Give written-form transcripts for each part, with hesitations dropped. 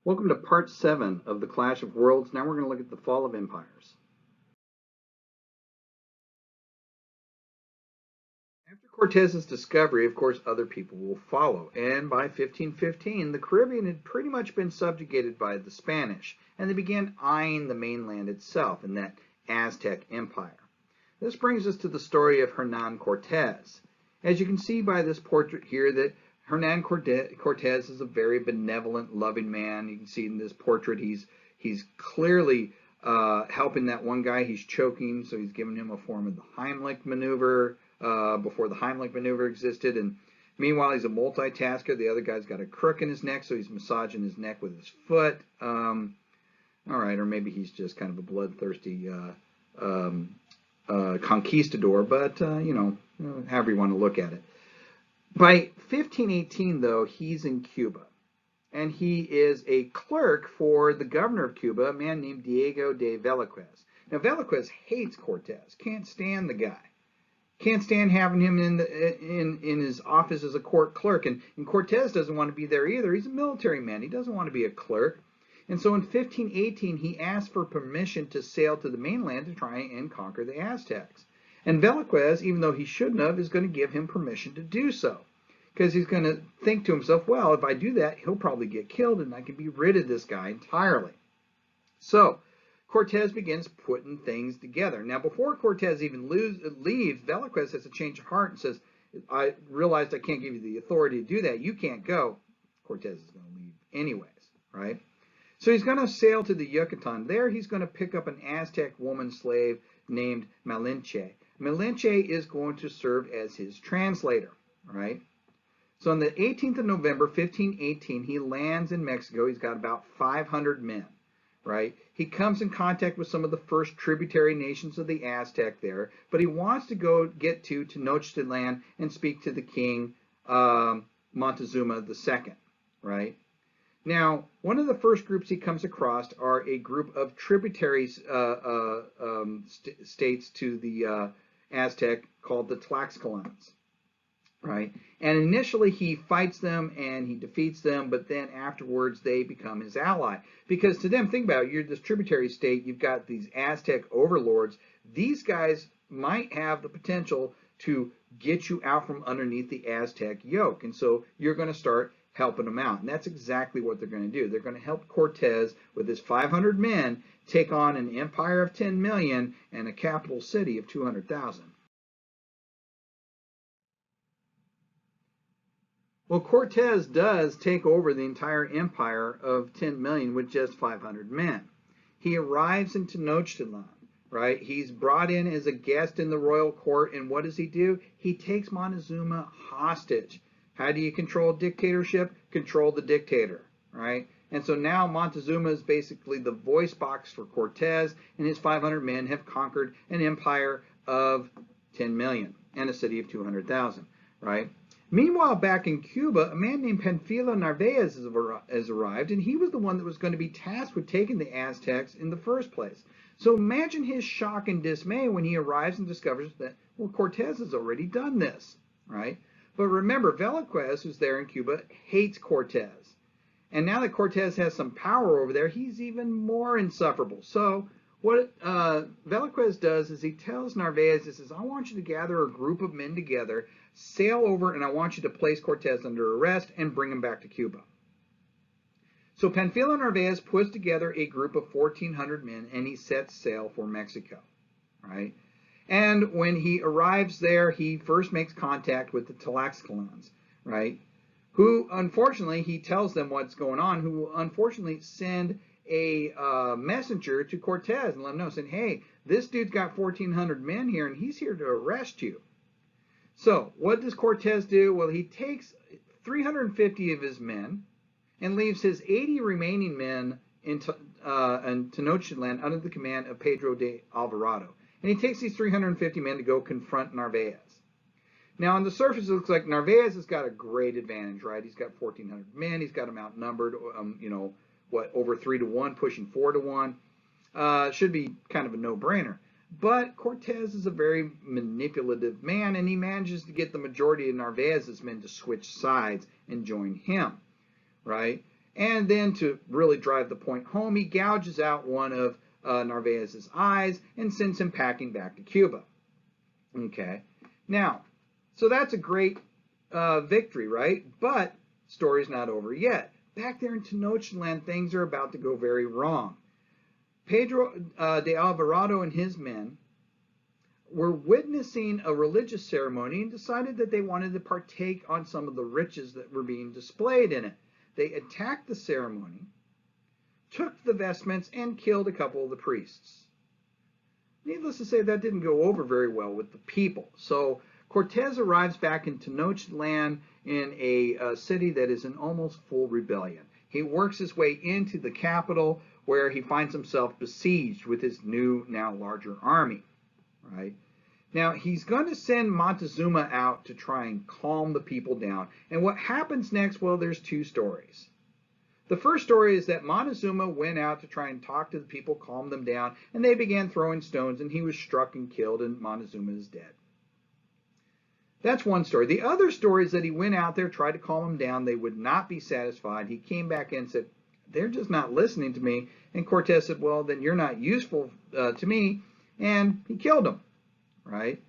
Welcome to part 7 of the Clash of Worlds. Now we're going to look at the fall of empires. After Cortes's discovery, of course, other people will follow. And by 1515, the Caribbean had pretty much been subjugated by the Spanish, and they began eyeing the mainland itself in that Aztec Empire. This brings us to the story of Hernan Cortes. As you can see by this portrait here, that Hernan Cortes is a very benevolent, loving man. You can see in this portrait he's clearly helping that one guy. He's choking, so he's giving him a form of the Heimlich maneuver before the Heimlich maneuver existed. And meanwhile, he's a multitasker. The other guy's got a crook in his neck, so he's massaging his neck with his foot. All right, or maybe he's just kind of a bloodthirsty conquistador, but however you want to look at it. By 1518, though, he's in Cuba, and he is a clerk for the governor of Cuba, a man named Diego de Velázquez. Now, Velázquez hates Cortes, can't stand the guy, can't stand having him in his office as a court clerk, and Cortes doesn't want to be there either. He's a military man. He doesn't want to be a clerk. And so in 1518, he asked for permission to sail to the mainland to try and conquer the Aztecs. And Velázquez, even though he shouldn't have, is going to give him permission to do so. Because he's going to think to himself, well, if I do that, he'll probably get killed and I can be rid of this guy entirely. So Cortes begins putting things together. Now, before Cortes even leaves, Velázquez has a change of heart and says, I realized I can't give you the authority to do that. You can't go. Cortes is going to leave anyways, right? So he's going to sail to the Yucatan. There he's going to pick up an Aztec woman slave named Malinche. Malinche is going to serve as his translator, right? So on the 18th of November, 1518, he lands in Mexico. He's got about 500 men, right? He comes in contact with some of the first tributary nations of the Aztec there, but he wants to get to Tenochtitlan and speak to the king, Montezuma II, right? Now, one of the first groups he comes across are a group of tributary states to the Aztec called the Tlaxcalans, right? And initially he fights them and he defeats them, but then afterwards they become his ally. Because to them, think about it, you're this tributary state, you've got these Aztec overlords. These guys might have the potential to get you out from underneath the Aztec yoke. And so you're going to start helping them out. And that's exactly what they're going to do. They're going to help Cortes with his 500 men take on an empire of 10 million and a capital city of 200,000. Well, Cortes does take over the entire empire of 10 million with just 500 men. He arrives in Tenochtitlan, right? He's brought in as a guest in the royal court, and what does he do? He takes Montezuma hostage. How do you control a dictatorship? Control the dictator, right? And so now Montezuma is basically the voice box for Cortes, and his 500 men have conquered an empire of 10 million and a city of 200,000, right? Meanwhile, back in Cuba, a man named Panfilo Narvaez has arrived, and he was the one that was going to be tasked with taking the Aztecs in the first place. So imagine his shock and dismay when he arrives and discovers that, well, Cortes has already done this, right? But remember, Velázquez, who's there in Cuba, hates Cortes. And now that Cortes has some power over there, he's even more insufferable. So what Velázquez does is he tells Narvaez, he says, I want you to gather a group of men together, sail over, and I want you to place Cortes under arrest and bring him back to Cuba. So Panfilo Narvaez puts together a group of 1,400 men, and he sets sail for Mexico, right? And when he arrives there, he first makes contact with the Tlaxcalans, right? Who, unfortunately, he tells them what's going on, who unfortunately send a messenger to Cortes and let him know, saying, hey, this dude's got 1,400 men here, and he's here to arrest you. So what does Cortes do? Well, he takes 350 of his men and leaves his 80 remaining men in Tenochtitlan under the command of Pedro de Alvarado. And he takes these 350 men to go confront Narvaez. Now, on the surface, it looks like Narvaez has got a great advantage, right? He's got 1,400 men. He's got them outnumbered, over 3 to 1, pushing 4 to 1. Should be kind of a no-brainer. But Cortes is a very manipulative man, and he manages to get the majority of Narvaez's men to switch sides and join him, right? And then to really drive the point home, he gouges out one of Narvaez's eyes and sends him packing back to Cuba. Okay, now, so that's a great victory, right? But story's not over yet. Back there in Tenochtitlan, things are about to go very wrong. Pedro de Alvarado and his men were witnessing a religious ceremony and decided that they wanted to partake on some of the riches that were being displayed in it. They attacked the ceremony, took the vestments, and killed a couple of the priests. Needless to say, that didn't go over very well with the people. So Cortes arrives back in Tenochtitlan in a city that is in almost full rebellion. He works his way into the capital where he finds himself besieged with his new, now larger army. Right? Now, he's going to send Montezuma out to try and calm the people down. And what happens next? Well, there's two stories. The first story is that Montezuma went out to try and talk to the people, calm them down, and they began throwing stones, and he was struck and killed, and Montezuma is dead. That's one story. The other story is that he went out there, tried to calm them down. They would not be satisfied. He came back in and said, they're just not listening to me. And Cortes said, well, then you're not useful to me. And he killed them, right?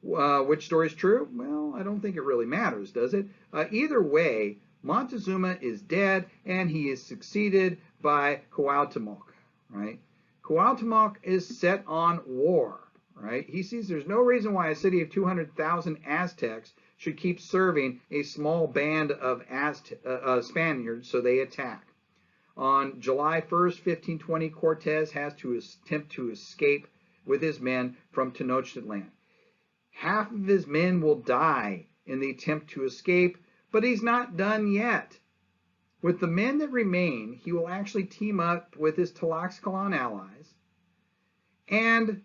Which story is true? Well, I don't think it really matters, does it? Either way, Montezuma is dead, and he is succeeded by Cuauhtemoc, right? Cuauhtemoc is set on war, right? He sees there's no reason why a city of 200,000 Aztecs should keep serving a small band of Spaniards, so they attack. On July 1st, 1520, Cortes has to attempt to escape with his men from Tenochtitlan. Half of his men will die in the attempt to escape, but he's not done yet. With the men that remain, he will actually team up with his Tlaxcalan allies. And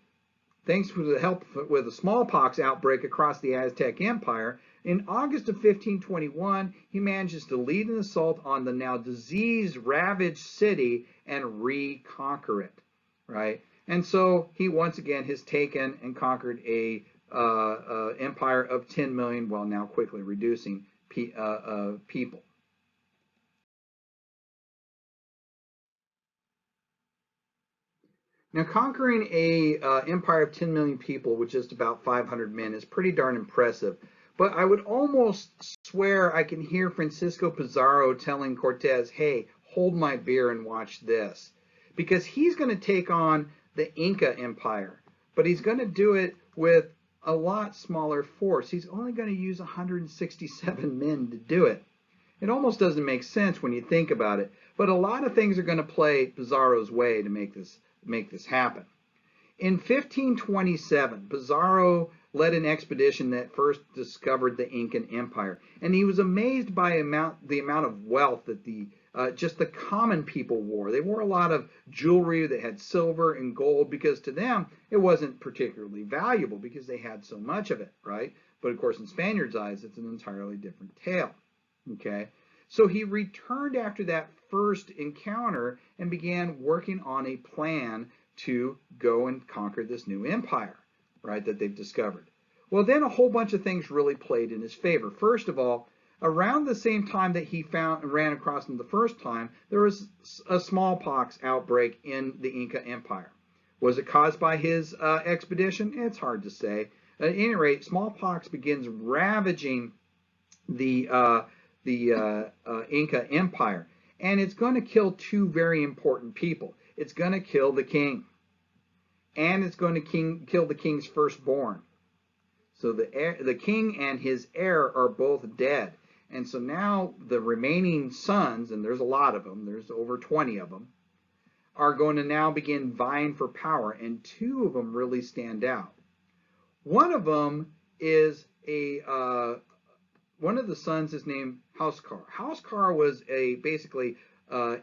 thanks to the help with a smallpox outbreak across the Aztec Empire, in August of 1521, he manages to lead an assault on the now disease-ravaged city and reconquer it, right? And so he once again has taken and conquered a empire of 10 million, while now quickly reducing people. Now, conquering a empire of 10 million people with just about 500 men is pretty darn impressive. But I would almost swear I can hear Francisco Pizarro telling Cortes, hey, hold my beer and watch this. Because he's going to take on the Inca Empire, but he's going to do it with a lot smaller force. He's only going to use 167 men to do it. It almost doesn't make sense when you think about it, but a lot of things are going to play Pizarro's way to make this happen. In 1527, Pizarro led an expedition that first discovered the Incan Empire, and he was amazed by the amount of wealth that just the common people wore. They wore a lot of jewelry that had silver and gold because to them it wasn't particularly valuable because they had so much of it, right? But of course in Spaniards' eyes it's an entirely different tale, okay? So he returned after that first encounter and began working on a plan to go and conquer this new empire, right, that they've discovered. Well, then a whole bunch of things really played in his favor. First of all, around the same time that he ran across them the first time, there was a smallpox outbreak in the Inca Empire. Was it caused by his expedition? It's hard to say. At any rate, smallpox begins ravaging the Inca Empire, and it's going to kill two very important people. It's going to kill the king, and it's going to kill the king's firstborn. So the king and his heir are both dead. And so now the remaining sons, and there's a lot of them, there's over 20 of them, are going to now begin vying for power, and two of them really stand out. One of them is one of the sons is named Huáscar. Huáscar was basically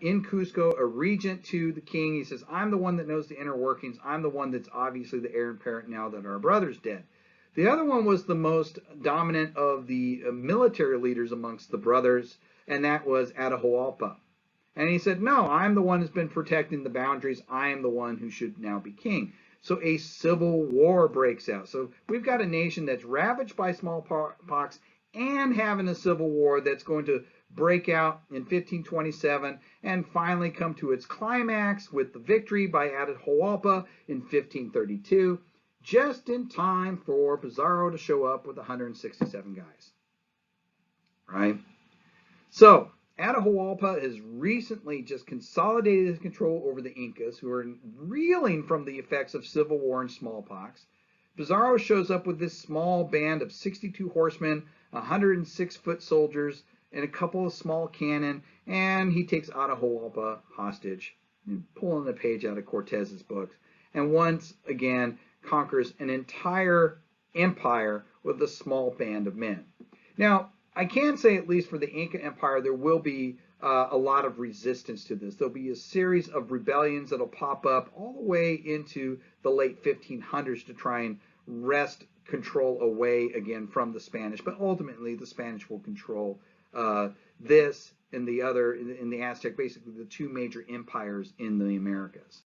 in Cusco, a regent to the king. He says, I'm the one that knows the inner workings. I'm the one that's obviously the heir apparent now that our brother's dead. The other one was the most dominant of the military leaders amongst the brothers, and that was Atahualpa. And he said, no, I'm the one who's been protecting the boundaries. I am the one who should now be king. So a civil war breaks out. So we've got a nation that's ravaged by smallpox and having a civil war that's going to break out in 1527 and finally come to its climax with the victory by Atahualpa in 1532, just in time for Pizarro to show up with 167 guys. Right? So, Atahualpa has recently just consolidated his control over the Incas, who are reeling from the effects of civil war and smallpox. Pizarro shows up with this small band of 62 horsemen, 106 foot soldiers, and a couple of small cannon, and he takes Atahualpa hostage, pulling the page out of Cortes's books, and once again conquers an entire empire with a small band of men. Now, I can say, at least for the Incan Empire, there will be a lot of resistance to this. There'll be a series of rebellions that'll pop up all the way into the late 1500s to try and wrest control away again from the Spanish. But ultimately, the Spanish will control this and the other in the Aztec, basically the two major empires in the Americas.